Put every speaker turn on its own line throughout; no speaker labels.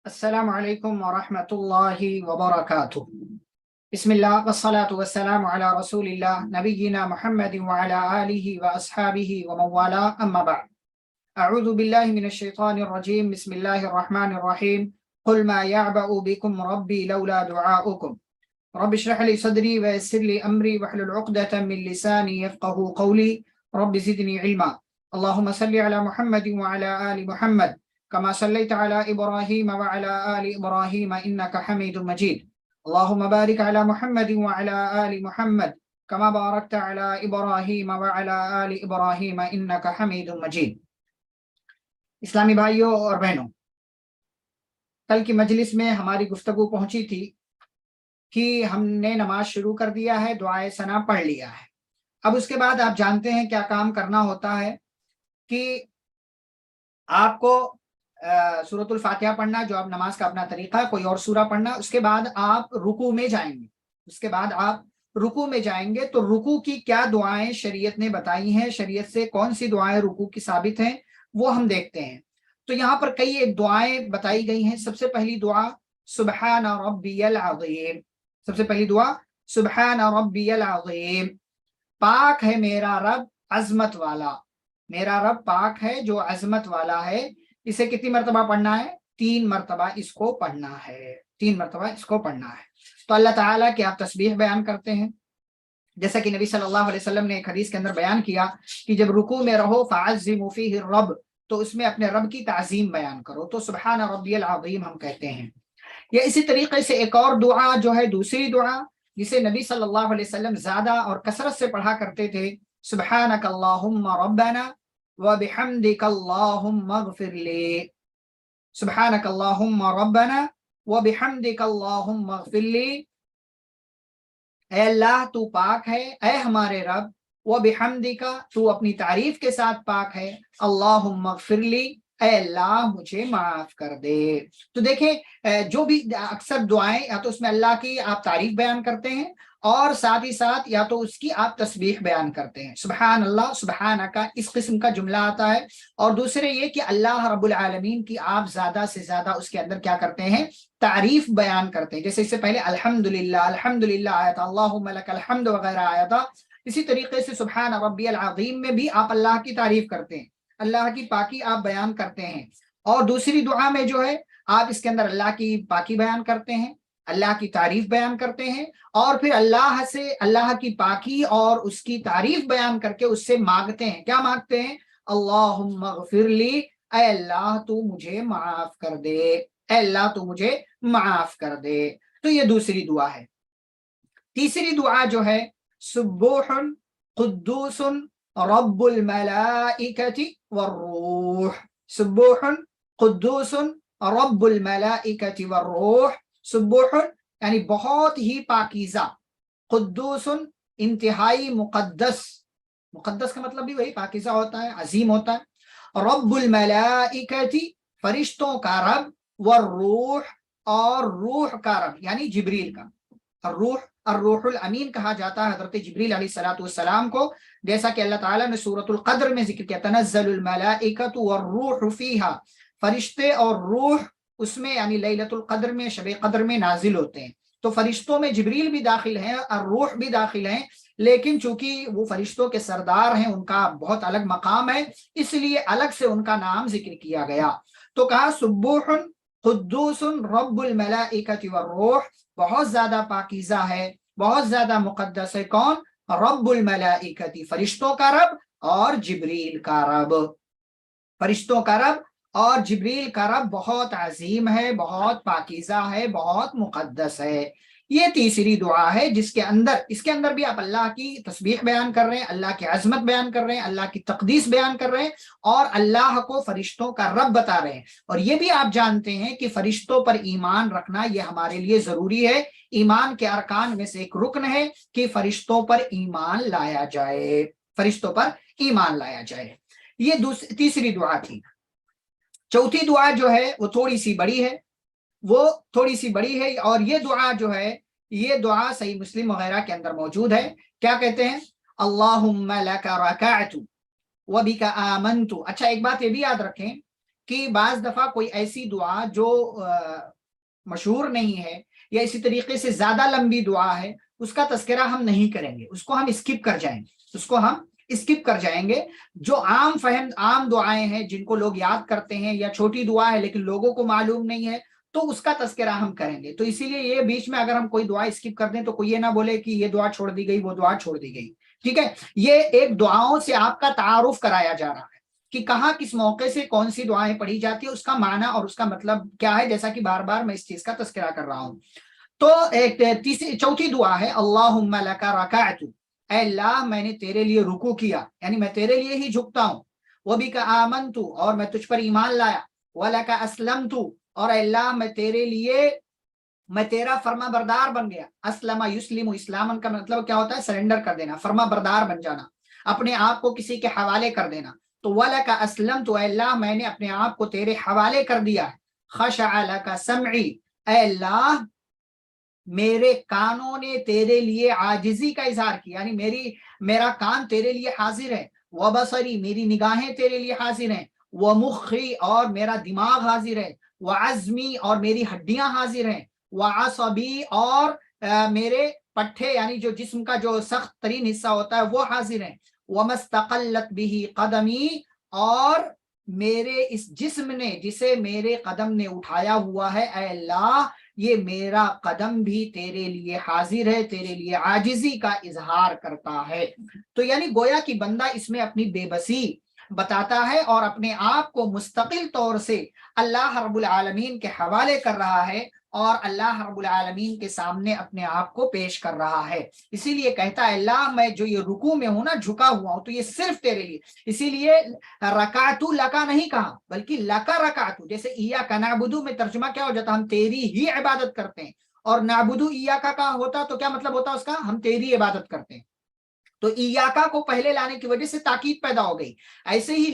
السلام علیکم ورحمۃ اللہ وبرکاتہ۔ بسم اللہ والصلاة والسلام علی رسول اللہ نبینا محمد وعلی آلہ واصحابہ ومن والاه اما بعد۔ اعوذ باللہ من الشیطان الرجیم، بسم اللہ الرحمن الرحیم۔ قل ما يعبأ بكم ربی لولا دعاؤکم رب اشرح لي صدری ويسر لي امری واحلل عقدۃ من لسانی یفقهوا قولی رب زدنی علما۔ اللهم صل علی محمد وعلی آل محمد كما صليت على إبراهيم وعلى آل إبراهيم إنك حميد مجيد۔ اللهم بارك على محمد وعلى آل محمد كما باركت على إبراهيم وعلى آل إبراهيم إنك حميد مجيد۔ اسلامی بھائیوں اور بہنوں، کل کی مجلس میں ہماری گفتگو پہنچی تھی کہ ہم نے نماز شروع کر دیا ہے، دعائے ثنا پڑھ لیا ہے۔ اب اس کے بعد آپ جانتے ہیں کیا کام کرنا ہوتا ہے کہ آپ کو سورۃ الفاتحہ پڑھنا، جو آپ نماز کا اپنا طریقہ ہے، کوئی اور سورہ پڑھنا، اس کے بعد آپ رکوع میں جائیں گے۔ تو رکوع کی کیا دعائیں شریعت نے بتائی ہیں، شریعت سے کون سی دعائیں رکوع کی ثابت ہیں، وہ ہم دیکھتے ہیں۔ تو یہاں پر کئی ایک دعائیں بتائی گئی ہیں۔ سب سے پہلی دعا سبحان ربی العظیم، سبحان ربی العظیم، پاک ہے میرا رب عظمت والا، میرا رب پاک ہے جو عظمت والا ہے۔ اسے کتنی مرتبہ پڑھنا ہے؟ 3 مرتبہ اس کو پڑھنا ہے، 3 مرتبہ اس کو پڑھنا ہے۔ تو اللہ تعالیٰ کی آپ تسبیح بیان کرتے ہیں، جیسا کہ نبی صلی اللہ علیہ وسلم نے ایک حدیث کے اندر بیان کیا کہ جب رکوع میں رہو فَعَزِّمُوا فِيهِ الرَّبَّ، تو اس میں اپنے رب کی تعظیم بیان کرو، تو سبحان ربی العظیم ہم کہتے ہیں۔ یا اسی طریقے سے ایک اور دعا جو ہے، دوسری دعا جسے نبی صلی اللہ علیہ وسلم زیادہ اور کثرت سے پڑھا کرتے تھے، سبحانک اللہم ربنا وبحمدک اللہم اغفر لی، سبحانک اللہم ربنا وبحمدک اللہم اغفر لی، اے اللہ تو پاک ہے، اے ہمارے رب، وبحمدک تو اپنی تعریف کے ساتھ پاک ہے، اللہم اغفر لی، اے اللہ مجھے معاف کر دے۔ تو دیکھیں جو بھی اکثر دعائیں یا تو اس میں اللہ کی آپ تعریف بیان کرتے ہیں، اور ساتھ ہی ساتھ یا تو اس کی آپ تسبیح بیان کرتے ہیں، سبحان اللہ، سبحانہ کا اس قسم کا جملہ آتا ہے۔ اور دوسرے یہ کہ اللہ رب العالمین کی آپ زیادہ سے زیادہ اس کے اندر کیا کرتے ہیں؟ تعریف بیان کرتے ہیں۔ جیسے اس سے پہلے الحمدللہ، الحمدللہ آیا تھا، اللہم لک الحمد وغیرہ آیا تھا۔ اسی طریقے سے سبحان ربی العظیم میں بھی آپ اللہ کی تعریف کرتے ہیں، اللہ کی پاکی آپ بیان کرتے ہیں۔ اور دوسری دعا میں جو ہے آپ اس کے اندر اللہ کی پاکی بیان کرتے ہیں، اللہ کی تعریف بیان کرتے ہیں، اور پھر اللہ سے اللہ کی پاکی اور اس کی تعریف بیان کر کے اس سے مانگتے ہیں۔ کیا مانگتے ہیں؟ اللہم اغفر لی، اے اللہ تو مجھے معاف کر دے، اے اللہ تو مجھے معاف کر دے۔ تو یہ دوسری دعا ہے۔ تیسری دعا جو ہے سبوح قدوس رب الملائکۃ والروح، سبوح قدوس رب الملائکۃ والروح، سبوح یعنی بہت ہی پاکیزہ، قدوس انتہائی مقدس، مقدس کا مطلب بھی وہی پاکیزہ ہوتا ہے، عظیم ہوتا ہے، رب الملائکۃ فرشتوں کا رب، والروح اور روح کا رب یعنی جبریل کا۔ الروح الامین کہا جاتا ہے حضرت جبریل علیہ السلام کو، جیسا کہ اللہ تعالیٰ نے سورۃ القدر میں ذکر کیا، تنزل الملائکۃ والروح فیہا، فرشتے اور روح اس میں یعنی لیلۃ القدر میں، شب قدر میں نازل ہوتے ہیں۔ تو فرشتوں میں جبریل بھی داخل ہیں اور روح بھی داخل ہیں، لیکن چونکہ وہ فرشتوں کے سردار ہیں، ان کا بہت الگ مقام ہے، اس لیے الگ سے ان کا نام ذکر کیا گیا۔ تو کہا سبوح قدوس رب الملائکۃ والروح، بہت زیادہ پاکیزہ ہے، بہت زیادہ مقدس ہے، کون؟ رب الملائکۃ فرشتوں کا رب اور جبریل کا رب، فرشتوں کا رب اور جبریل کا رب بہت عظیم ہے، بہت پاکیزہ ہے، بہت مقدس ہے۔ یہ تیسری دعا ہے جس کے اندر، اس کے اندر بھی آپ اللہ کی تسبیح بیان کر رہے ہیں، اللہ کی عظمت بیان کر رہے ہیں، اللہ کی تقدیس بیان کر رہے ہیں، اور اللہ کو فرشتوں کا رب بتا رہے ہیں۔ اور یہ بھی آپ جانتے ہیں کہ فرشتوں پر ایمان رکھنا یہ ہمارے لیے ضروری ہے، ایمان کے ارکان میں سے ایک رکن ہے کہ فرشتوں پر ایمان لایا جائے، فرشتوں پر ایمان لایا جائے۔ یہ تیسری دعا تھی۔ چوتھی دعا جو ہے وہ تھوڑی سی بڑی ہے، اور یہ دعا جو ہے، یہ دعا صحیح مسلم وغیرہ کے اندر موجود ہے۔ کیا کہتے ہیں؟ اللہم لک رکعت وبک آمنت۔ اچھا ایک بات یہ بھی یاد رکھیں کہ بعض دفعہ کوئی ایسی دعا جو مشہور نہیں ہے یا اسی طریقے سے زیادہ لمبی دعا ہے اس کا تذکرہ ہم نہیں کریں گے، اس کو ہم اسکپ کر جائیں گے، اس کو ہم اسکپ کر جائیں گے۔ جو عام دعائیں ہیں جن کو لوگ یاد کرتے ہیں یا چھوٹی دعا ہے لیکن لوگوں کو معلوم نہیں ہے تو اس کا تذکرہ ہم کریں گے۔ تو اسی لیے یہ بیچ میں اگر ہم کوئی دعا اسکپ کر دیں تو کوئی یہ نہ بولے کہ یہ دعا چھوڑ دی گئی، وہ دعا چھوڑ دی گئی، ٹھیک ہے۔ یہ ایک دعاؤں سے آپ کا تعارف کرایا جا رہا ہے کہ کہاں کس موقع سے کون سی دعائیں پڑھی جاتی ہے، اس کا معنی اور اس کا مطلب کیا ہے، جیسا کہ بار بار میں اس چیز کا تذکرہ کر رہا ہوں۔ تو ایک چوتھی دعا ہے اللہم لک رکعت، اے اللہ میں نے تیرے لیے رکوع کیا، یعنی میں تیرے لیے ہی جھکتا ہوں، وبک آمنت، اور میں تجھ پر ایمان لایا، ولک اسلمت، اور اے اللہ میں تیرے لیے میں تیرا فرما بردار بن گیا۔ اسلم یسلم، اسلامن کا مطلب کیا ہوتا ہے، سرنڈر کر دینا، فرما بردار بن جانا، اپنے آپ کو کسی کے حوالے کر دینا۔ تو وَلَكَ أَسْلَمْتُ، اے اللہ میں نے اپنے آپ کو تیرے حوالے کر دیا ہے۔ خَشَعَ لَكَ سَمْعِي، اے اللہ میرے کانوں نے تیرے لیے عاجزی کا اظہار کیا، یعنی میرا کان تیرے لیے حاضر ہے، وَبَصَرِي، میری نگاہیں تیرے لیے حاضر ہیں، وَمُخِّي، اور میرا دماغ حاضر ہے، وَعَزْمِي، اور میری ہڈیاں حاضر ہیں، وَعَصَبِي، اور میرے پٹھے یعنی جو جسم کا جو سخت ترین حصہ ہوتا ہے وہ حاضر ہیں، وَمَسْتَقَلَّتْ بِهِ قَدَمِي، اور میرے اس جسم نے جسے میرے قدم نے اٹھایا ہوا ہے، اے اللہ یہ میرا قدم بھی تیرے لیے حاضر ہے، تیرے لیے عاجزی کا اظہار کرتا ہے۔ تو یعنی گویا کہ بندہ اس میں اپنی بے بسی بتاتا ہے اور اپنے آپ کو مستقل طور سے اللہ رب العالمین کے حوالے کر رہا ہے اور اللہ رب العالمین کے سامنے اپنے آپ کو پیش کر رہا ہے۔ اسی لیے کہتا ہے اللہ میں جو یہ رکوع میں ہوں نا، جھکا ہوا ہوں، تو یہ صرف تیرے لیے، اسی لیے رکعتو لکا نہیں کہا بلکہ لکا رکعتو، جیسے ایاک نعبدو میں ترجمہ کیا ہو جاتا، ہم تیری ہی عبادت کرتے ہیں، اور نعبدو ایاک کا ہوتا تو کیا مطلب ہوتا اس کا، ہم تیری عبادت کرتے ہیں۔ تو ایاکا کو پہلے لانے کی وجہ سے تاکید پیدا ہو گئی، ایسے ہی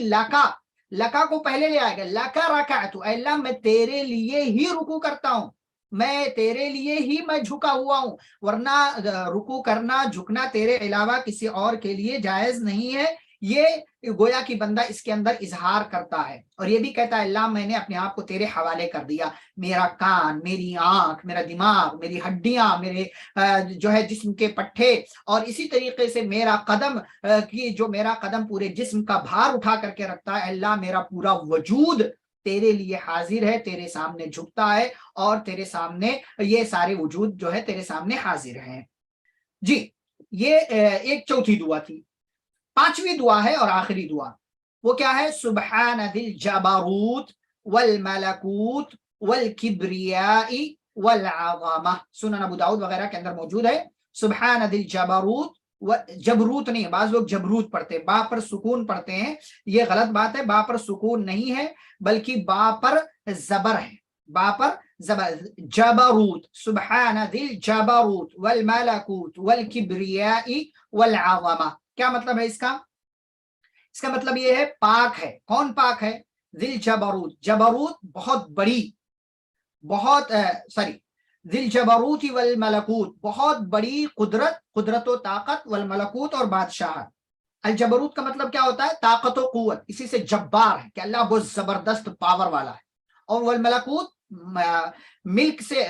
لکا کو پہلے لے آئے گا، لکا رکعتو، اے اللہ میں تیرے لیے ہی رکوع کرتا ہوں، میں تیرے لیے ہی میں جھکا ہوا ہوں، ورنہ رکوع کرنا جھکنا تیرے علاوہ کسی اور کے لیے جائز نہیں ہے۔ یہ گویا کہ بندہ اس کے اندر اظہار کرتا ہے اور یہ بھی کہتا ہے اللہ میں نے اپنے آپ کو تیرے حوالے کر دیا، میرا کان، میری آنکھ، میرا دماغ، میری ہڈیاں، میرے جو ہے جسم کے پٹھے، اور اسی طریقے سے میرا قدم کی جو میرا قدم پورے جسم کا بھار اٹھا کر کے رکھتا ہے، اللہ میرا پورا وجود تیرے لیے حاضر ہے، تیرے سامنے جھکتا ہے، اور تیرے سامنے یہ سارے وجود جو ہے تیرے سامنے حاضر ہیں۔ جی یہ ایک چوتھی دعا تھی۔ پانچویں دعا ہے اور آخری دعا، وہ کیا ہے، سبحان ذی الجبروت والملکوت والکبریاء والعظمہ، سنن ابو داؤد وغیرہ کے اندر موجود ہے۔ سبحان ذی الجبروت، جبروت نہیں، بعض لوگ جبروت پڑھتے ہیں، با پر سکون پڑھتے ہیں، یہ غلط بات ہے، با پر سکون نہیں ہے بلکہ با پر زبر ہے، با پر زبر، جبروت، سبحان ذی الجبروت والملکوت والکبریاء والعظمہ۔ کیا مطلب ہے اس کا مطلب یہ ہے پاک ہے، کون پاک ہے، ذی الجبروت، جبروت بہت بڑی، بہت ذی الجبروت والملکوت، بہت بڑی قدرت و طاقت، والملکوت اور بادشاہت۔ الجبروت کا مطلب کیا ہوتا ہے، طاقت و قوت، اسی سے جبار ہے کہ اللہ بہت زبردست پاور والا ہے، اور والملکوت ملک سے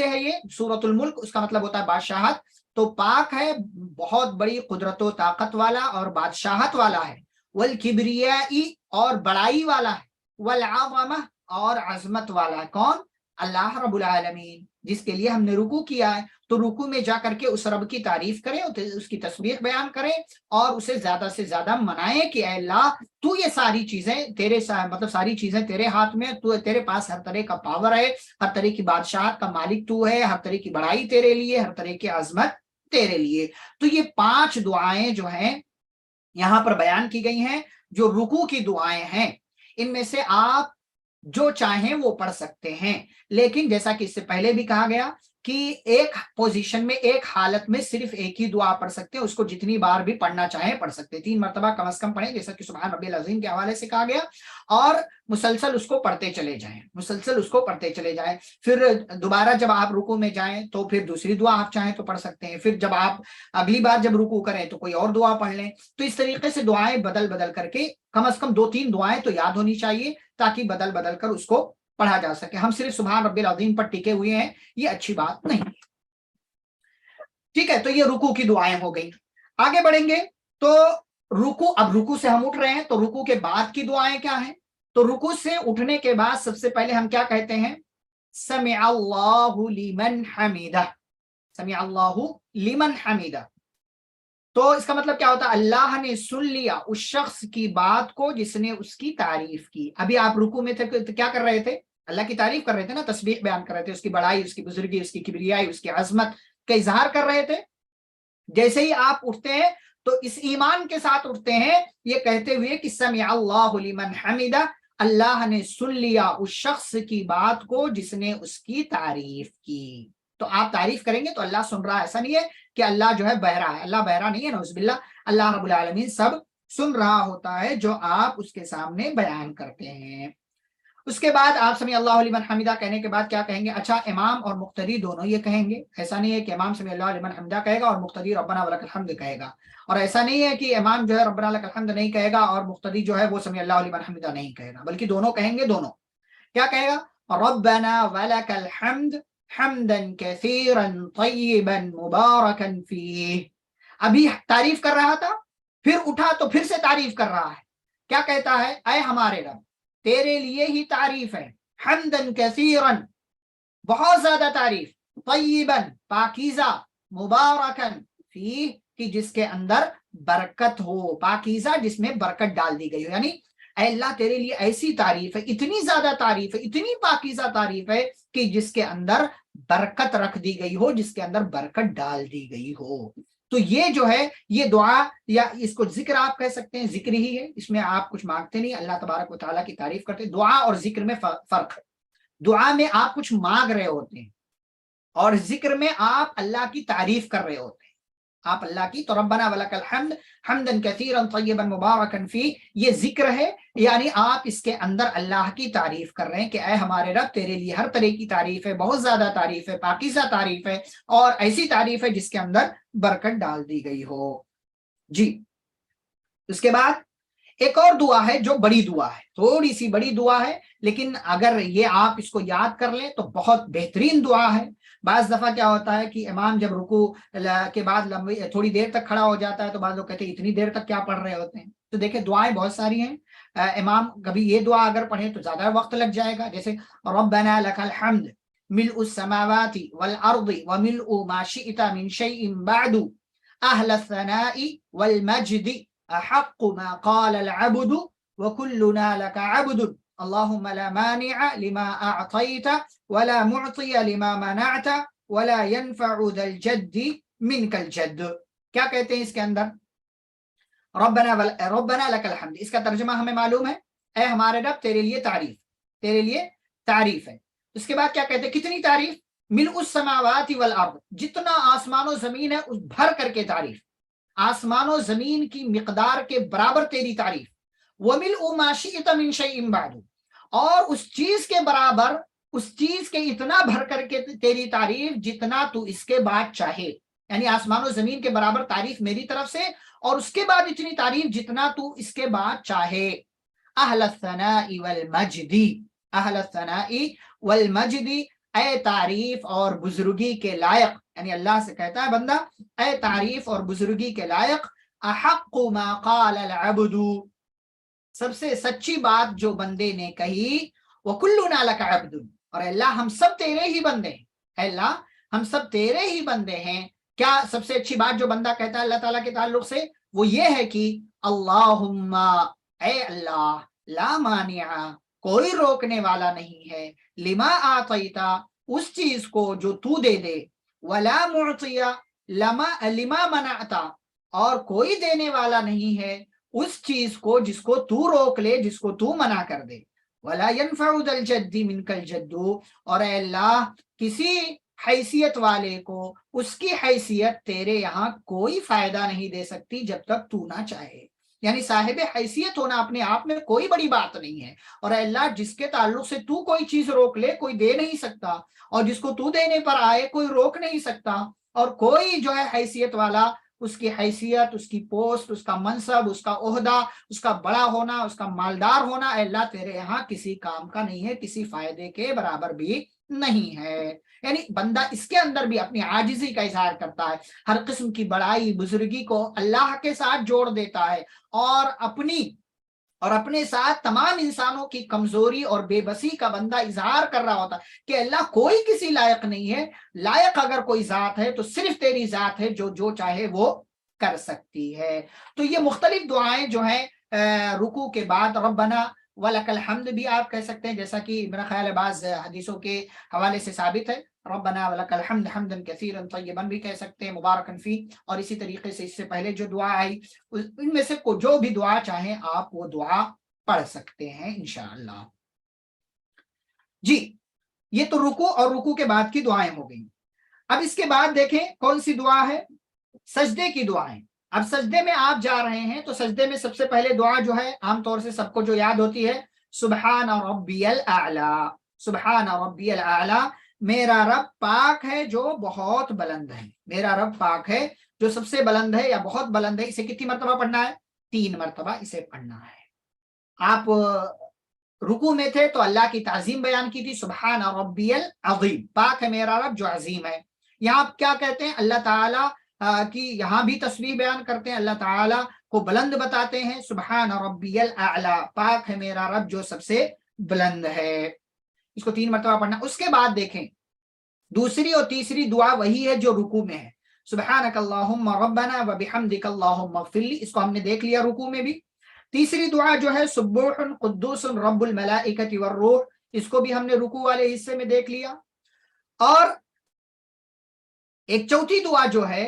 ہے، یہ سورۃ الملک، اس کا مطلب ہوتا ہے بادشاہت۔ تو پاک ہے، بہت بڑی قدرت و طاقت والا اور بادشاہت والا ہے، والکبریاء، اور بڑائی والا ہے، والعظمہ، اور عظمت والا ہے، کون، اللہ رب العالمین، جس کے لیے ہم نے رکوع کیا ہے۔ تو رکوع میں جا کر کے اس رب کی تعریف کریں، اس کی تسبیح بیان کریں، اور اسے زیادہ سے زیادہ منائیں کہ اے اللہ تو یہ ساری چیزیں تیرے مطلب ساری چیزیں تیرے ہاتھ میں، تو تیرے پاس ہر طرح کا پاور ہے، ہر طرح کی بادشاہت کا مالک تو ہے، ہر طرح کی بڑائی تیرے لیے، ہر طرح کی عظمت تیرے لیے۔ تو یہ 5 دعائیں جو ہیں یہاں پر بیان کی گئی ہیں، جو رکوع کی دعائیں ہیں، ان میں سے آپ جو چاہیں وہ پڑھ سکتے ہیں، لیکن جیسا کہ اس سے پہلے بھی کہا گیا کہ ایک پوزیشن میں، ایک حالت میں صرف ایک ہی دعا پڑھ سکتے ہیں، اس کو جتنی بار بھی پڑھنا چاہیں پڑھ سکتے ہیں، 3 مرتبہ کم از کم پڑھیں، جیسا کہ سبحان ربی العظیم کے حوالے سے کہا گیا، اور مسلسل اس کو پڑھتے چلے جائیں، مسلسل اس کو پڑھتے چلے جائیں۔ پھر دوبارہ جب آپ رکوع میں جائیں تو پھر دوسری دعا آپ چاہیں تو پڑھ سکتے ہیں، پھر جب آپ اگلی بار جب رکوع کریں تو کوئی اور دعا پڑھ لیں۔ تو اس طریقے سے دعائیں بدل بدل کر کے کم از کم 2-3 دعائیں تو یاد ہونی چاہیے تاکہ بدل بدل کر اس کو پڑھا جا سکے. ہم صرف سبحان ربی العظیم پر ٹکے ہوئے ہیں، یہ اچھی بات نہیں. ٹھیک ہے، تو یہ رکوع کی دعائیں ہو گئی. آگے بڑھیں گے تو اب رکوع سے ہم اٹھ رہے ہیں تو رکوع کے بعد کی دعائیں کیا ہیں؟ تو رکوع سے اٹھنے کے بعد سب سے پہلے ہم کیا کہتے ہیں؟ سمع اللہ لمن حمیدہ. سمع اللہ لمن حمیدہ. تو اس کا مطلب کیا ہوتا ہے؟ اللہ نے سن لیا اس شخص کی بات کو جس نے اس کی تعریف کی. ابھی آپ رکوع میں تھے تو کیا کر رہے تھے؟ اللہ کی تعریف کر رہے تھے نا، تسبیح بیان کر رہے تھے، اس کی بڑائی، اس کی بزرگی، اس کی کبریائی، اس کی عظمت کا اظہار کر رہے تھے. جیسے ہی آپ اٹھتے ہیں تو اس ایمان کے ساتھ اٹھتے ہیں، یہ کہتے ہوئے کہ سمع اللہ لمن حمیدہ، اللہ نے سن لیا اس شخص کی بات کو جس نے اس کی تعریف کی. تو آپ تعریف کریں گے تو اللہ سن رہا ہے. ایسا نہیں ہے کہ اللہ جو ہے بہرا ہے، اللہ بہرا نہیں ہے، نعوذ باللہ. اللہ رب العالمین سب سن رہا ہوتا ہے جو آپ اس کے سامنے بیان کرتے ہیں. اس کے بعد آپ سمیع اللہ لمن حمیدہ کہنے کے بعد کیا کہیں گے؟ اچھا، امام اور مقتدی دونوں یہ کہیں گے. ایسا نہیں ہے کہ امام سمیع اللہ لمن حمیدہ کہے گا اور مقتدی ربنا ولک الحمد کہے گا. اور ایسا نہیں ہے کہ امام جو ہے ربنا لک الحمد نہیں کہے گا اور مقتدی جو ہے وہ سمیع اللہ لمن حمیدہ نہیں کہے گا، بلکہ دونوں کہیں گے. دونوں کیا کہے گا؟ ربنا ولک الحمد حمدا کثیرا طیبا مبارکا فیہ. ابھی تعریف کر رہا تھا، پھر اٹھا تو پھر سے تعریف کر رہا ہے. کیا کہتا ہے؟ اے ہمارے رب، تیرے لیے ہی تعریف ہے، حمدن کثیرن، بہت زیادہ تعریف، طیبن پاکیزہ، مبارکن فیہ کہ جس کے اندر برکت ہو، پاکیزہ جس میں برکت ڈال دی گئی ہو. یعنی اے اللہ تیرے لیے ایسی تعریف ہے، اتنی زیادہ تعریف ہے، اتنی پاکیزہ تعریف ہے کہ جس کے اندر برکت رکھ دی گئی ہو، جس کے اندر برکت ڈال دی گئی ہو. تو یہ جو ہے یہ دعا، یا اس کو ذکر آپ کہہ سکتے ہیں، ذکر ہی ہے. اس میں آپ کچھ مانگتے نہیں، اللہ تبارک و تعالیٰ کی تعریف کرتے. دعا اور ذکر میں فرق ہے. دعا میں آپ کچھ مانگ رہے ہوتے ہیں اور ذکر میں آپ اللہ کی تعریف کر رہے ہوتے ہیں. آپ اللہ کی، تو ربنا ولک الحمد حمدا کثیرا طیبا مبارکا فیہ، یہ ذکر ہے. یعنی آپ اس کے اندر اللہ کی تعریف کر رہے ہیں کہ اے ہمارے رب تیرے لیے ہر طرح کی تعریف ہے، بہت زیادہ تعریف ہے، پاکیزہ تعریف ہے، اور ایسی تعریف ہے جس کے اندر برکت ڈال دی گئی ہو. جی، اس کے بعد ایک اور دعا ہے جو بڑی دعا ہے، تھوڑی سی بڑی دعا ہے، لیکن اگر یہ آپ اس کو یاد کر لیں تو بہت بہترین دعا ہے. بعض دفعہ کیا ہوتا ہے کہ امام جب رکوع کے بعد لمبی تھوڑی دیر تک کھڑا ہو جاتا ہے تو بعض لوگ کہتے ہیں اتنی دیر تک کیا پڑھ رہے ہوتے ہیں. تو دیکھیں دعائیں بہت ساری ہیں. امام کبھی یہ دعا اگر پڑھیں تو زیادہ وقت لگ جائے گا، جیسے ربنا لک الحمد ملء السماوات والارض وملء ما شئت من شیء بعد اہل الثناء والمجد احق ما قال العبد وكلنا لك عبد اللهم لا مانع لما اعطيت ولا معطي لما منعت ولا ينفع ذا الجد منك الجد. کیا کہتے ہیں اس کے اندر؟ ربنا لك الحمد، اس کا ترجمہ ہمیں معلوم ہے، اے ہمارے رب تیرے لیے تعریف، تیرے لیے تعریف ہے. اس کے بعد کیا کہتے ہیں؟ کتنی تعریف؟ ملء السماوات والارض، جتنا آسمان و زمین ہے اس بھر کر کے تعریف، آسمان و زمین کی مقدار کے برابر تیری تعریف. وَمِلْءُ مَا شِئْتَ مِنْ شَيْءٍ بَعْدُ، اور اس چیز کے برابر، اس چیز کے اتنا بھر کر کے تیری تعریف جتنا تو اس کے بعد چاہے. یعنی آسمان و زمین کے برابر تعریف میری طرف سے، اور اس کے بعد اتنی تعریف جتنا تو اس کے بعد چاہے. اہل الثناء والمجد، اہل الثناء والمجد، اے تعریف اور بزرگی کے لائق. یعنی اللہ سے کہتا ہے بندہ اے تعریف اور بزرگی کے لائق، احق ما قال العبد، سب سے سچی بات جو بندے نے کہی، وَكُلُّنَا لَكَ عَبْدٌ، اور اللہ ہم سب تیرے ہی بندے ہیں. اے اللہ ہم سب تیرے ہی بندے ہیں. کیا سب سے اچھی بات جو بندہ کہتا ہے اللہ تعالیٰ کے تعلق سے؟ وہ یہ ہے کہ اللہم، اے اللہ، لا مانع، کوئی روکنے والا نہیں ہے، لما آتیتا، اس چیز کو جو تو دے دے، ولا معطی، لما منعتا، اور کوئی دینے والا نہیں ہے اس چیز کو جس کو تو روک لے، جس کو تو منع کر دے. ولا ينفع ذا الجد منك الجد، اور اے اللہ کسی حیثیت والے کو اس کی حیثیت تیرے یہاں کوئی فائدہ نہیں دے سکتی جب تک تو نہ چاہے. یعنی صاحب حیثیت ہونا اپنے آپ میں کوئی بڑی بات نہیں ہے، اور اے اللہ جس کے تعلق سے تو کوئی چیز روک لے کوئی دے نہیں سکتا، اور جس کو تو دینے پر آئے کوئی روک نہیں سکتا، اور کوئی جو ہے حیثیت والا اس کی حیثیت، اس کی پوسٹ، اس کا منصب، اس کا عہدہ، اس کا بڑا ہونا، اس کا مالدار ہونا اے اللہ تیرے یہاں کسی کام کا نہیں ہے، کسی فائدے کے برابر بھی نہیں ہے۔ یعنی بندہ اس کے اندر بھی اپنی عاجزی کا اظہار کرتا ہے، ہر قسم کی بڑائی بزرگی کو اللہ کے ساتھ جوڑ دیتا ہے، اور اپنے ساتھ تمام انسانوں کی کمزوری اور بے بسی کا بندہ اظہار کر رہا ہوتا ہے کہ اللہ کوئی کسی لائق نہیں ہے، لائق اگر کوئی ذات ہے تو صرف تیری ذات ہے جو چاہے وہ کر سکتی ہے۔ تو یہ مختلف دعائیں جو ہیں رکوع کے بعد ربنا ولک الحمد بھی آپ کہہ سکتے ہیں، جیسا کہ میرا خیال ہے بعض حدیثوں کے حوالے سے ثابت ہے، ربنا ولک الحمد حمدا کثیرا طیبا بھی کہہ سکتے ہیں، مبارکا فی، اور اسی طریقے سے اس سے پہلے جو دعا آئی ان میں سے جو بھی دعا چاہیں آپ وہ دعا پڑھ سکتے ہیں انشاءاللہ۔ جی، یہ تو رکوع اور رکوع کے بعد کی دعائیں ہو گئیں۔ اب اس کے بعد دیکھیں کون سی دعا ہے، سجدے کی دعائیں۔ اب سجدے میں آپ جا رہے ہیں تو سجدے میں سب سے پہلے دعا جو ہے عام طور سے سب کو جو یاد ہوتی ہے، سبحان ربی الاعلی، سبحان ربی الاعلی، میرا رب پاک ہے جو بہت بلند ہے، میرا رب پاک ہے جو سب سے بلند ہے یا بہت بلند ہے۔ اسے کتنی مرتبہ پڑھنا ہے؟ 3 مرتبہ اسے پڑھنا ہے۔ آپ رکوع میں تھے تو اللہ کی تعظیم بیان کی تھی، سبحان ربی العظیم، پاک ہے میرا رب جو عظیم ہے۔ یہاں آپ کیا کہتے ہیں؟ اللہ تعالیٰ کی یہاں بھی تسبیح بیان کرتے ہیں، اللہ تعالیٰ کو بلند بتاتے ہیں، سبحان ربی الاعلی، پاک ہے میرا رب جو سب سے بلند ہے۔ اس کو 3 مرتبہ پڑھنا۔ اس کے بعد دیکھیں دوسری اور تیسری دعا وہی ہے جو رکوع میں ہے، سبحانک اللہم ربنا وبحمدک اللہم اغفر لی، اس کو ہم نے دیکھ لیا رکوع میں بھی۔ تیسری دعا جو ہے سبوح قدوس رب الملائکۃ والروح، اس کو بھی ہم نے رکوع والے حصے میں دیکھ لیا۔ اور ایک چوتھی دعا جو ہے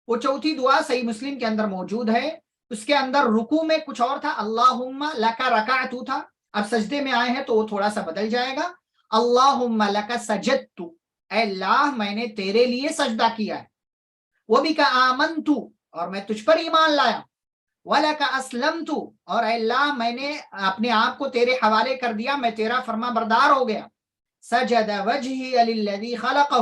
وہ چوتھی دعا صحیح مسلم کے اندر موجود ہے، اس کے اندر رکوع میں کچھ اور تھا، اللہم لک رکعت تھا، اب سجدے میں آئے ہیں تو وہ تھوڑا سا بدل جائے گا، اللہم لک سجدت، اے اللہ میں نے تیرے لیے سجدہ کیا ہے، وبک آمنت، اور میں تجھ پر ایمان لایا، وَلَكَ أَسْلَمْتُ، اور اے اللہ میں نے اپنے آپ کو تیرے حوالے کر دیا، میں تیرا فرما بردار ہو گیا، سجد وجہی للذی خلقہ،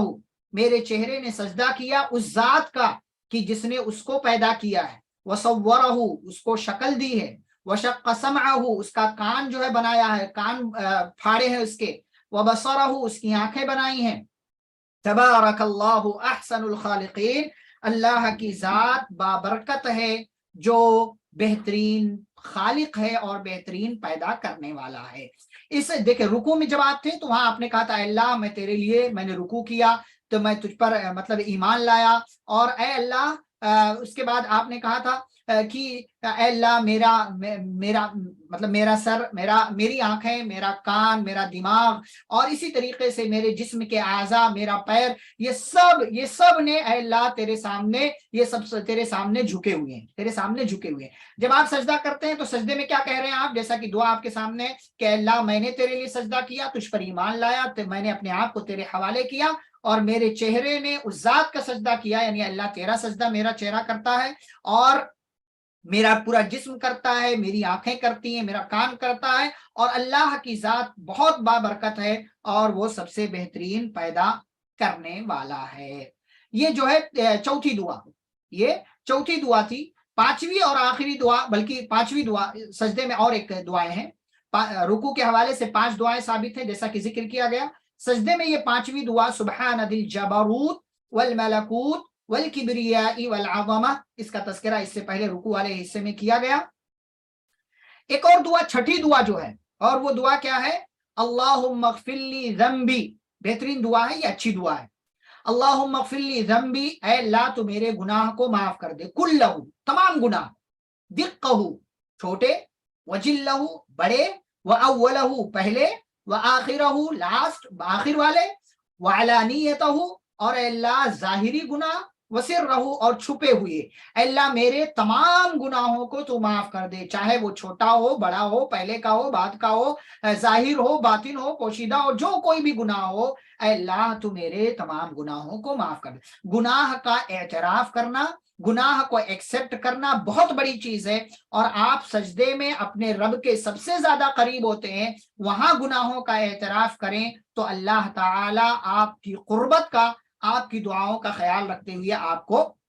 میرے چہرے نے سجدہ کیا اس ذات کا کہ جس نے اس کو پیدا کیا ہے، وصورہ، اس کو شکل دی ہے، وشق سمعہ، اس کا کان جو ہے بنایا ہے، کان پھاڑے ہیں اس کے، وبصرہ، اس کی آنکھیں بنائی ہیں، تبارک اللہ احسن الخالقین، اللہ کی ذات بابرکت ہے جو بہترین خالق ہے اور بہترین پیدا کرنے والا ہے۔ اس دیکھیں رکوع میں جب آپ تھے تو وہاں آپ نے کہا تھا اے اللہ میں تیرے لیے میں نے رکوع کیا تو میں تجھ پر مطلب ایمان لایا، اور اے اللہ اس کے بعد آپ نے کہا تھا کہ اے اللہ میرا مطلب میرا سر، میری آنکھیں، میرا کان، میرا دماغ، اور اسی طریقے سے میرے جسم کے اعضاء، میرا پیر، یہ سب نے اے اللہ تیرے سامنے، یہ سب تیرے سامنے جھکے ہوئے ہیں، تیرے سامنے جھکے ہوئے ہیں۔ جب آپ سجدہ کرتے ہیں تو سجدے میں کیا کہہ رہے ہیں آپ؟ جیسا کہ دعا آپ کے سامنے کہ اے اللہ میں نے تیرے لیے سجدہ کیا، تجھ پر ایمان لایا، تو میں نے اپنے آپ کو تیرے حوالے کیا، اور میرے چہرے نے اس ذات کا سجدہ کیا، یعنی اللہ تیرا سجدہ میرا چہرہ کرتا ہے، اور میرا پورا جسم کرتا ہے، میری آنکھیں کرتی ہیں، میرا کان کرتا ہے، اور اللہ کی ذات بہت بابرکت ہے اور وہ سب سے بہترین پیدا کرنے والا ہے۔ یہ جو ہے چوتھی دعا، یہ چوتھی دعا تھی۔ پانچویں اور آخری دعا، بلکہ پانچویں دعا سجدے میں اور ایک دعائیں ہیں، رکوع کے حوالے سے 5 دعائیں ثابت ہیں جیسا کہ ذکر کیا گیا۔ سجدے میں یہ 5ویں دعا سبحان ذی الجبروت والملکوت والکبریاء والعظمہ، اس کا تذکرہ اس سے پہلے رکوع والے حصے میں کیا گیا۔ ایک اور دعا، چھٹی دعا جو ہے، اور وہ دعا کیا ہے؟ اللہم اغفر لی ذنبی، بہترین دعا ہے، یہ اچھی دعا ہے۔ اللہم اغفر لی ذنبی، اے اللہ تو میرے گناہ کو معاف کر دے، کلہ، تمام گناہ، دقہ، چھوٹے، وجلہ، بڑے، واولہ، پہلے، وآخرہ، لاسٹ، آخر والے، وعلانیتہ، اور اے اللہ ظاہری گناہ، وسرہ، اور چھپے ہوئے، اے اللہ میرے تمام گناہوں کو تو معاف کر دے، چاہے وہ چھوٹا ہو، بڑا ہو، پہلے کا ہو، بعد کا ہو، ظاہر ہو، باطن ہو، پوشیدہ ہو، جو کوئی بھی گناہ ہو، اے اللہ تو میرے تمام گناہوں کو معاف کر دے۔ گناہ کا اعتراف کرنا، گناہ کو ایکسپٹ کرنا بہت بڑی چیز ہے، اور آپ سجدے میں اپنے رب کے سب سے زیادہ قریب ہوتے ہیں، وہاں گناہوں کا اعتراف کریں تو اللہ تعالی آپ کی قربت کا، آپ کی دعاؤں کا خیال رکھتے ہوئے آپ کو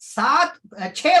6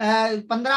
15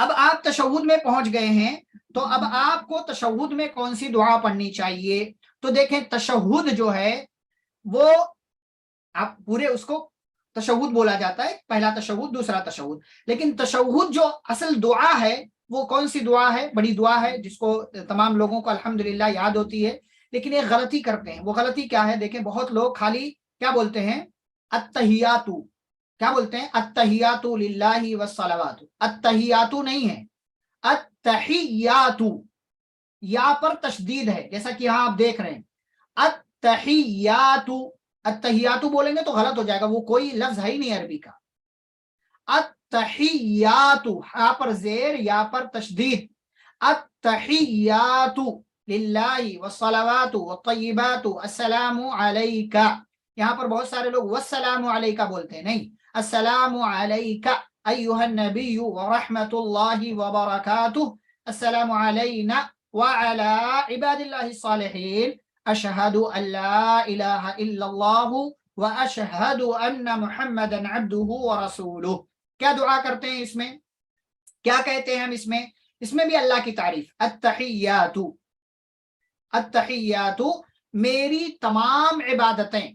اب آپ تشہد میں پہنچ گئے ہیں تو اب آپ کو تشہد میں کون سی دعا پڑھنی چاہیے؟ تو دیکھیں تشہد جو ہے وہ آپ پورے اس کو تشہد بولا جاتا ہے، پہلا تشہد دوسرا تشہد، لیکن تشہد جو اصل دعا ہے وہ کون سی دعا ہے؟ بڑی دعا ہے جس کو تمام لوگوں کو الحمدللہ یاد ہوتی ہے، لیکن ایک غلطی کرتے ہیں۔ وہ غلطی کیا ہے؟ دیکھیں بہت لوگ خالی کیا بولتے ہیں؟ التحیاتو، کیا بولتے ہیں؟ التحیاتو للہ والصلوات، التحیاتو نہیں ہے، التحیاتو، یا پر تشدید ہے، جیسا کہ یہاں آپ دیکھ رہے ہیں التحیاتو، التحیاتو بولیں گے تو غلط ہو جائے گا، وہ کوئی لفظ ہے ہی نہیں عربی کا۔ التحیاتو، ہا پر زیر یا پر تشدید، التحیاتو للہ والصلوات والطیبات السلام علیکہ، یہاں پر بہت سارے لوگ والسلام علیکہ بولتے ہیں، نہیں، السلام علیکہ ایہا النبی ورحمت اللہ وبرکاتہ، السلام علینا وعلى عباد اللہ الصالحین، اشہد ان لا الہ الا اللہ واشہد ان محمدا عبدہ ورسولہ۔ کیا دعا کرتے ہیں اس میں؟ کیا کہتے ہیں ہم اس میں بھی اللہ کی تعریف، التحیات، التحیات میری تمام عبادتیں،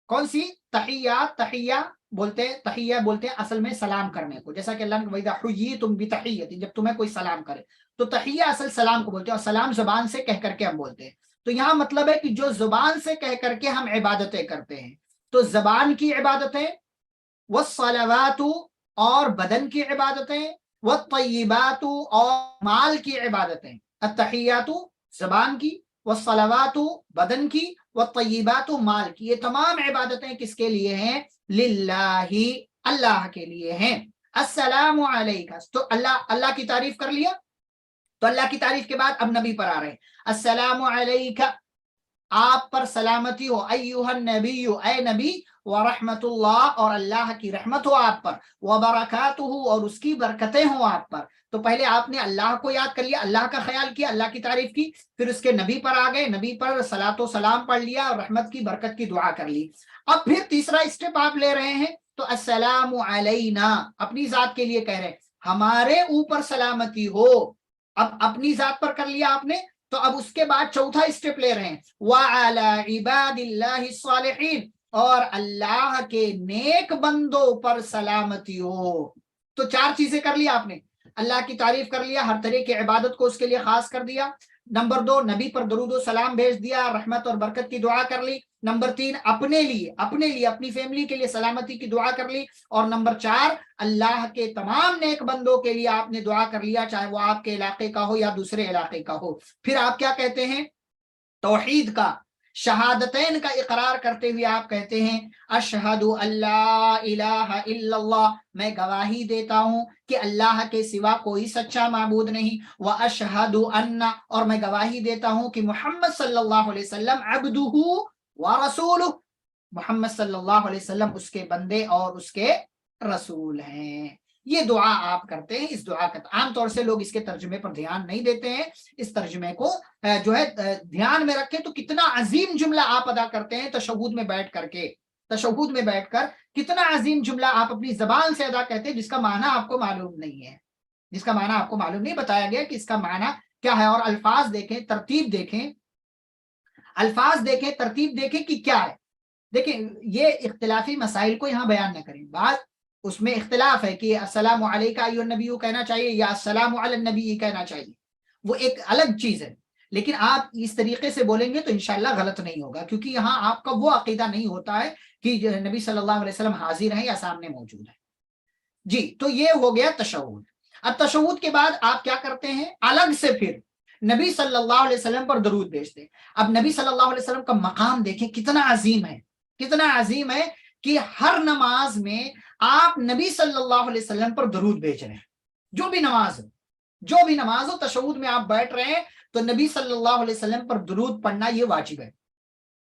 کون سی؟ تحیات، تحیہ بولتے، تحیہ بولتے ہیں اصل میں سلام کرنے کو، جیسا کہ اللہ نے وَإِذَا حُيِّيتُم بِتَحِيَّةٍ، جب تمہیں کوئی سلام کرے تو تحیہ اصل سلام کو بولتے ہیں، اور سلام زبان سے کہہ کر کے ہم بولتے ہیں۔ تو یہاں مطلب ہے کہ جو زبان سے کہہ کر کے ہم عبادتیں کرتے ہیں، تو زبان کی عبادتیں، والصلوات اور بدن کی عبادتیں، والطیبات اور مال کی عبادتیں، التحیات زبان کی، والصلوات بدن کی، والطیبات مال کی، یہ تمام عبادتیں کس کے لیے ہیں؟ للہ، اللہ کے لیے ہیں۔ السلام علیکہ، تو اللہ کی تعریف کر لیا، تو اللہ کی تعریف کے بعد اب نبی پر آ رہے ہیں، السلام علیکہ، آپ پر سلامتی ہو، ایہا النبی، اے نبی، ورحمت اللہ، اور اللہ کی رحمت ہو آپ پر، وبرکاتہ، اور اس کی برکتیں ہوں آپ پر۔ تو پہلے آپ نے اللہ کو یاد کر لیا، اللہ کا خیال کیا، اللہ کی تعریف کی، پھر اس کے نبی پر آ گئے، نبی پر صلاۃ و سلام پڑھ لیا اور رحمت کی برکت کی دعا کر لی۔ اب پھر تیسرا اسٹیپ آپ لے رہے ہیں، تو السلام علینا، اپنی ذات کے لیے کہہ رہے ہیں ہمارے اوپر سلامتی ہو، اب اپنی ذات پر کر لیا آپ نے، تو اب اس کے بعد چوتھا اسٹیپ لے رہے ہیں، وَعَلَى عِبَادِ اللَّهِ الصَّالِحِينَ، اور اللہ کے نیک بندوں پر سلامتی ہو۔ تو چار چیزیں کر لیا آپ نے، اللہ کی تعریف کر لیا، ہر طرح کی عبادت کو اس کے لیے خاص کر دیا، نمبر 2 نبی پر درود و سلام بھیج دیا، رحمت اور برکت کی دعا کر لی، نمبر 3 اپنے لیے اپنی فیملی کے لیے سلامتی کی دعا کر لی، اور نمبر 4 اللہ کے تمام نیک بندوں کے لیے آپ نے دعا کر لیا، چاہے وہ آپ کے علاقے کا ہو یا دوسرے علاقے کا ہو۔ پھر آپ کیا کہتے ہیں؟ توحید کا، شہادتین کا اقرار کرتے ہوئے آپ کہتے ہیں اشہد اللہ الہ الا اللہ، میں گواہی دیتا ہوں کہ اللہ کے سوا کوئی سچا معبود نہیں، واشہد ان، اور میں گواہی دیتا ہوں کہ محمد صلی اللہ علیہ وسلم عبدہ ورسولہ، محمد صلی اللہ علیہ وسلم اس کے بندے اور اس کے رسول ہیں۔ یہ دعا آپ کرتے ہیں، اس دعا کا عام طور سے لوگ اس کے ترجمے پر دھیان نہیں دیتے ہیں، اس ترجمے کو جو ہے دھیان میں رکھیں تو کتنا عظیم جملہ آپ ادا کرتے ہیں تشہد میں بیٹھ کر کے، تشہد میں بیٹھ کر کتنا عظیم جملہ آپ اپنی زبان سے ادا کرتے ہیں، جس کا معنی آپ کو معلوم نہیں ہے، جس کا معنی آپ کو معلوم نہیں، بتایا گیا کہ اس کا معنی کیا ہے، اور الفاظ دیکھیں، ترتیب دیکھیں، الفاظ دیکھیں، ترتیب دیکھیں کہ کیا ہے۔ دیکھیں یہ اختلافی مسائل کو یہاں بیان نہ کریں، بات اس میں اختلاف ہے کہ السلام علیکہ ایھا النبی کہنا چاہیے یا السلام علی النبی کہنا چاہیے، وہ ایک الگ چیز ہے، لیکن آپ اس طریقے سے بولیں گے تو انشاءاللہ غلط نہیں ہوگا، کیونکہ یہاں آپ کا وہ عقیدہ نہیں ہوتا ہے کہ نبی صلی اللہ علیہ وسلم حاضر ہیں یا سامنے موجود ہیں۔ جی، تو یہ ہو گیا تشہد۔ اب تشہد کے بعد آپ کیا کرتے ہیں؟ الگ سے پھر نبی صلی اللہ علیہ وسلم پر درود بھیجتے ہیں۔ اب نبی صلی اللہ علیہ وسلم کا مقام دیکھیں کتنا عظیم ہے، کتنا عظیم ہے کہ ہر نماز میں آپ نبی صلی اللہ علیہ وسلم پر درود بھیج رہے ہیں، جو بھی نماز ہو، تشہد میں آپ بیٹھ رہے ہیں تو نبی صلی اللہ علیہ وسلم پر درود پڑھنا یہ واجب ہے،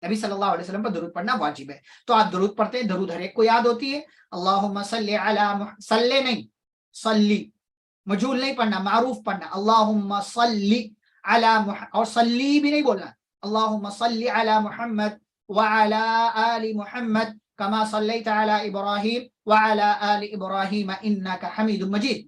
نبی صلی اللہ علیہ وسلم پر درود پڑھنا واجب ہے۔ تو آپ درود پڑھتے ہیں، درود ہر ایک کو یاد ہوتی ہے، اللہم صلی علی صلی نہیں، صلی مجہول نہیں پڑھنا، معروف پڑھنا، اللہم صلی علی اور صلی بھی نہیں بولنا، اللہم صلی علی محمد وعلی آل محمد کما صلیت علی ابراہیم وعلی آل ابراہیم انک حمید مجید،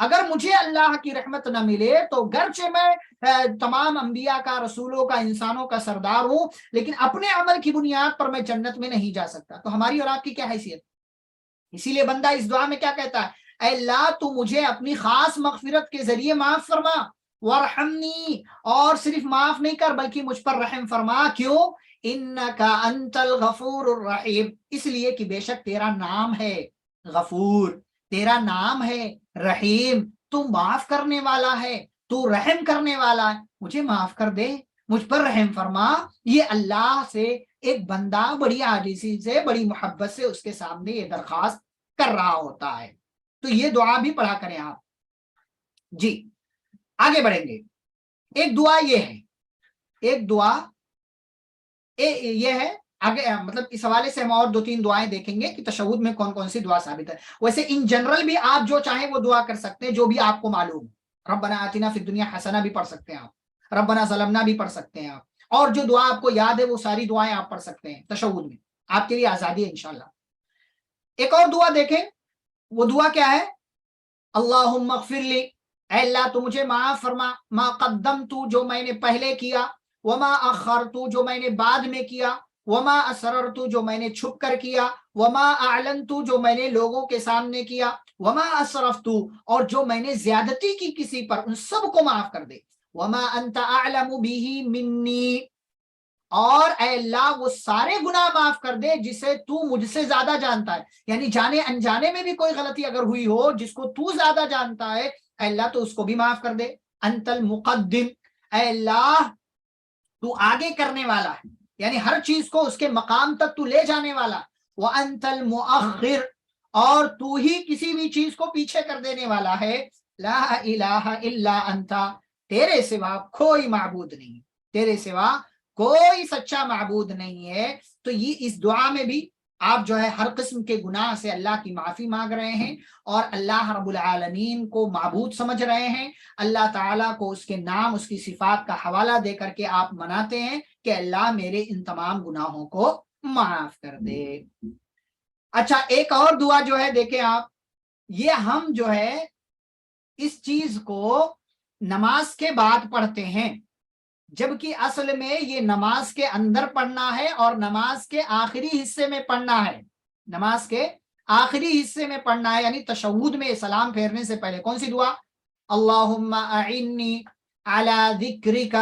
اگر مجھے اللہ کی رحمت نہ ملے تو گرچہ میں تمام انبیاء کا، رسولوں کا، انسانوں کا سردار ہوں، لیکن اپنے عمل کی بنیاد پر میں جنت میں نہیں جا سکتا، تو ہماری اور آپ کی کیا حیثیت؟ اسی لیے بندہ اس دعا میں کیا کہتا ہے، اے اللہ تو مجھے اپنی خاص مغفرت کے ذریعے معاف فرما، وارحمنی، اور صرف معاف نہیں کر بلکہ مجھ پر رحم فرما۔ کیوں؟ انکا انت الغفور الرحیم، اس لیے کہ بے شک تیرا نام ہے غفور، تیرا نام ہے رحیم، تو معاف کرنے والا ہے، تو رحم کرنے والا ہے، مجھے معاف کر دے، مجھ پر رحم فرما۔ یہ اللہ سے ایک بندہ بڑی عاجزی سے، بڑی محبت سے اس کے سامنے یہ درخواست کر رہا ہوتا ہے، تو یہ دعا بھی پڑھا کریں آپ۔ جی آگے بڑھیں گے، ایک دعا یہ ہے، ایک دعا یہ ہے آگے، مطلب اس حوالے سے ہم اور 2-3 دعائیں دیکھیں گے کہ تشہد میں کون کون سی دعا ثابت ہے۔ ویسے ان جنرل بھی آپ جو چاہیں وہ دعا کر سکتے ہیں، جو بھی آپ کو معلوم، ربنا آتنا فی الدنیا حسنہ بھی پڑھ سکتے ہیں آپ، ربنا ظلمنا بھی پڑھ سکتے ہیں آپ، اور جو دعا آپ کو یاد ہے وہ ساری دعائیں آپ پڑھ سکتے ہیں تشہد میں، آپ کے لیے آزادی ہے انشاءاللہ۔ ایک اور دعا دیکھیں، وہ دعا کیا ہے، اللہم اغفر لی، اے اللہ تو مجھے معاف فرما، ما قدمت، جو میں نے پہلے کیا، وما اخرت، جو میں نے بعد میں کیا، وما اسررت، جو میں نے چھپ کر کیا، وما اعلنت، جو میں نے لوگوں کے سامنے کیا، وما اسرفت، اور جو میں نے زیادتی کی کسی پر، ان سب کو معاف کر دے، وما انت اعلم به منی، اور اے اللہ وہ سارے گناہ معاف کر دے جسے تو مجھ سے زیادہ جانتا ہے، یعنی جانے انجانے میں بھی کوئی غلطی اگر ہوئی ہو جس کو تو زیادہ جانتا ہے، اے اللہ تو اس کو بھی معاف کر دے۔ انت المقدم، اے اللہ تو آگے کرنے والا ہے، یعنی ہر چیز کو اس کے مقام تک تو لے جانے والا، وانت المؤخر، اور تو ہی کسی بھی چیز کو پیچھے کر دینے والا ہے، لا الہ الا انت، تیرے سوا کوئی معبود نہیں، تیرے سوا کوئی سچا معبود نہیں ہے۔ تو یہ اس دعا میں بھی آپ جو ہے ہر قسم کے گناہ سے اللہ کی معافی مانگ رہے ہیں، اور اللہ رب العالمین کو معبود سمجھ رہے ہیں، اللہ تعالیٰ کو اس کے نام، اس کی صفات کا حوالہ دے کر کے آپ مناتے ہیں کہ اللہ میرے ان تمام گناہوں کو معاف کر دے۔ اچھا ایک اور دعا جو ہے دیکھیں آپ، یہ ہم جو ہے اس چیز کو نماز کے بعد پڑھتے ہیں، جبکہ اصل میں یہ نماز کے اندر پڑھنا ہے اور نماز کے آخری حصے میں پڑھنا ہے، نماز کے آخری حصے میں پڑھنا ہے، یعنی تشہد میں سلام پھیرنے سے پہلے کون سی دعا، اللہم اعنی علی ذکرک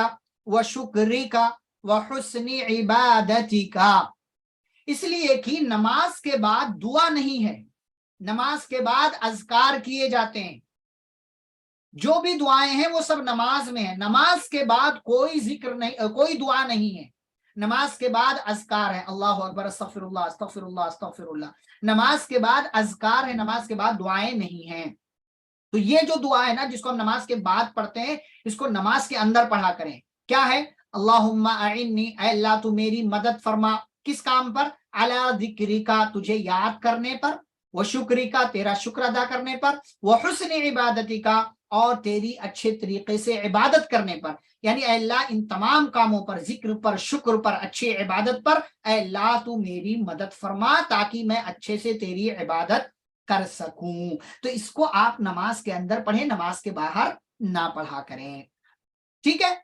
وشکرک وحسن عبادتک، اس لیے کہ نماز کے بعد دعا نہیں ہے، نماز کے بعد اذکار کیے جاتے ہیں، جو بھی دعائیں ہیں وہ سب نماز میں ہیں، نماز کے بعد کوئی ذکر نہیں، کوئی دعا نہیں ہے، نماز کے بعد اذکار ہے، اللہ اکبر، استغفر اللہ استغفر اللہ استغفر اللہ، نماز کے بعد اذکار ہے، نماز کے بعد دعائیں نہیں ہیں۔ تو یہ جو دعا ہے نا جس کو ہم نماز کے بعد پڑھتے ہیں، اس کو نماز کے اندر پڑھا کریں، کیا ہے، اللہم اعنی، اے اللہ تو میری مدد فرما، کس کام پر، علی ذکرکا، تجھے یاد کرنے پر، وشکرکا، تیرا شکر ادا کرنے پر، وحسن عبادتکا، اور تیری اچھے طریقے سے عبادت کرنے پر، یعنی اے اللہ ان تمام کاموں پر، ذکر پر، شکر پر، اچھی عبادت پر، اے اللہ تو میری مدد فرما تاکہ میں اچھے سے تیری عبادت کر سکوں۔ تو اس کو آپ نماز کے اندر پڑھیں، نماز کے باہر نہ پڑھا کریں، ٹھیک ہے۔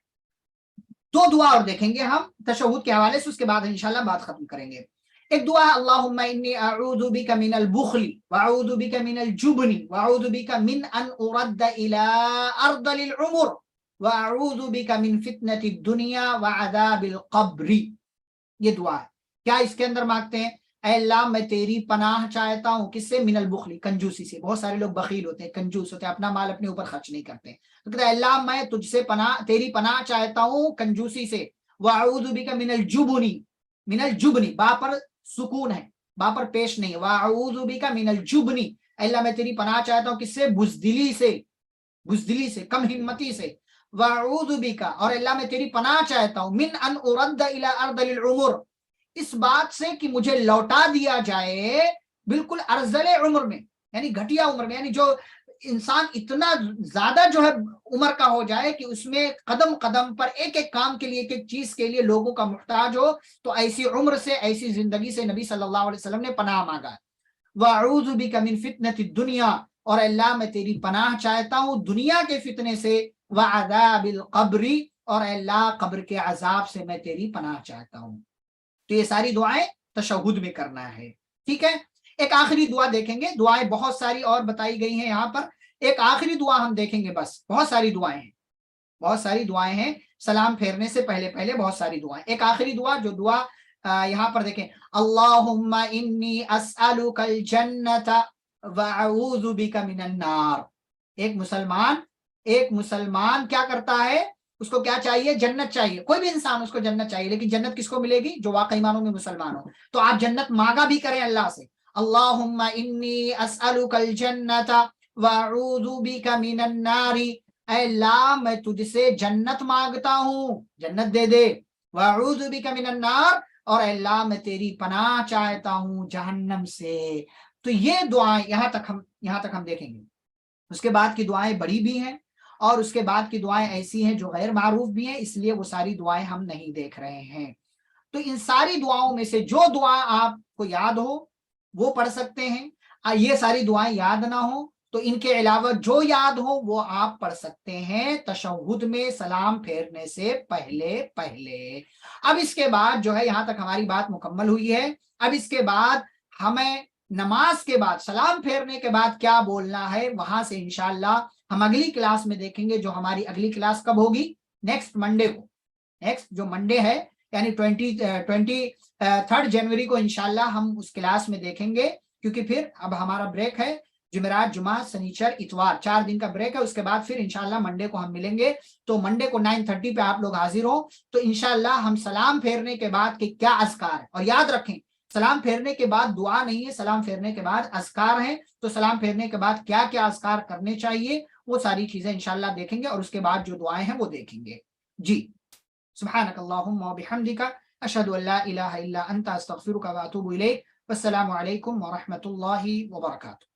دو دعا اور دیکھیں گے ہم تشہد کے حوالے سے، اس کے بعد انشاءاللہ بات ختم کریں گے۔ ایک دعا، اللہم انی اعوذ بک من البخل واعوذ بک من الجبن واعوذ بک من ان ارد الى ارذل العمر واعوذ بک من فتنة الدنیا وعذاب القبر، یہ دعا ہے۔ کیا اس کے اندر مانگتے ہیں، اے اللہ میں تیری پناہ چاہتا ہوں، کس سے، من البخل، کنجوسی سے، بہت سارے لوگ بخیل ہوتے ہیں، کنجوس ہوتے ہیں، اپنا مال اپنے اوپر خرچ نہیں کرتے، تو کہتے ہیں اللہ میں تجھ سے تیری پناہ چاہتا ہوں کنجوسی سے، واعوذ بک من الجبن، من الجبن، با پر سکون ہے، با پر پیش نہیں، واعوذ بک من الجبن، اللہ میں تیری پناہ چاہتا ہوں کس سے، بزدلی سے، بزدلی سے، کم ہمتی سے، واعوذ بک، اور اللہ میں تیری پناہ چاہتا ہوں، من ان ارد الى ارذل العمر، اس بات سے کہ مجھے لوٹا دیا جائے بالکل ارذل عمر میں، یعنی گھٹیا عمر میں، یعنی جو انسان اتنا زیادہ جو ہے عمر کا ہو جائے کہ اس میں قدم قدم پر ایک ایک کام کے لیے، ایک ایک چیز کے لیے لوگوں کا محتاج ہو، تو ایسی عمر سے، ایسی زندگی سے نبی صلی اللہ علیہ وسلم نے پناہ مانگا۔ وَأَعُوذُ بِكَ مِن فِتْنَةِ الدُّنْيَا، اور اللہ میں تیری پناہ چاہتا ہوں دنیا کے فتنے سے، وعذاب القبر، اور اللہ قبر کے عذاب سے میں تیری پناہ چاہتا ہوں۔ تو یہ ساری دعائیں تشہد میں کرنا ہے، ٹھیک ہے۔ ایک آخری دعا دیکھیں گے، دعائیں بہت ساری اور بتائی گئی ہیں یہاں پر، ایک آخری دعا ہم دیکھیں گے، بس بہت ساری دعائیں ہیں، بہت ساری دعائیں ہیں، سلام پھیرنے سے پہلے پہلے بہت ساری دعائیں۔ ایک آخری دعا، جو دعا یہاں پر دیکھیں، اللہم انی اسألک الجنت واعوذ بک من النار۔ ایک مسلمان کیا کرتا ہے، اس کو کیا چاہیے؟ جنت چاہیے، کوئی بھی انسان اس کو جنت چاہیے، لیکن جنت کس کو ملے گی؟ جو واقعی معنوں میں مسلمان ہو۔ تو آپ جنت مانگا بھی کریں اللہ سے، اللہم انی اسألک الجنت واعوذ بک من النار، اے اللہ میں تجھ سے جنت مانگتا ہوں، جنت دے دے، واعوذ بک من النار، اور اے اللہ میں تیری پناہ چاہتا ہوں جہنم سے۔ تو یہ دعائیں یہاں تک ہم دیکھیں گے۔ اس کے بعد کی دعائیں بڑی بھی ہیں، اور اس کے بعد کی دعائیں ایسی ہیں جو غیر معروف بھی ہیں، اس لیے وہ ساری دعائیں ہم نہیں دیکھ رہے ہیں۔ تو ان ساری دعاؤں میں سے جو دعا آپ کو یاد ہو وہ پڑھ سکتے ہیں، یہ ساری دعائیں یاد نہ ہو تو ان کے علاوہ جو یاد ہو وہ آپ پڑھ سکتے ہیں تشہد میں سلام پھیرنے سے پہلے پہلے۔ اب اس کے بعد جو ہے، یہاں تک ہماری بات مکمل ہوئی ہے، اب اس کے بعد ہمیں نماز کے بعد، سلام پھیرنے کے بعد کیا بولنا ہے، وہاں سے انشاءاللہ ہم اگلی کلاس میں دیکھیں گے، جو ہماری اگلی کلاس کب ہوگی؟ نیکسٹ منڈے کو، نیکسٹ جو منڈے ہے یعنی 23 جنوری کو انشاءاللہ ہم اس کلاس میں دیکھیں گے، کیونکہ پھر اب ہمارا بریک ہے، جمعرات، جمعہ، سنیچر، اتوار، 4 دن کا بریک ہے، اس کے بعد پھر انشاءاللہ منڈے کو ہم ملیں گے۔ تو منڈے کو 9:30 پہ آپ لوگ حاضر ہو، تو انشاءاللہ ہم سلام پھیرنے کے بعد کے کیا اذکار ہے، اور یاد رکھیں سلام پھیرنے کے بعد دعا نہیں ہے، سلام پھیرنے کے بعد اذکار ہیں، تو سلام پھیرنے کے بعد کیا کیا اذکار کرنے چاہیے وہ ساری چیزیں انشاءاللہ دیکھیں گے، اور اس کے بعد جو دعائیں ہیں وہ دیکھیں گے۔ جی، سبحانک اللہم و بحمدک، اشہد ان لا الہ الا انت، استغفرک و اتوب الیک۔ والسلام علیکم ورحمۃ اللہ وبرکاتہ۔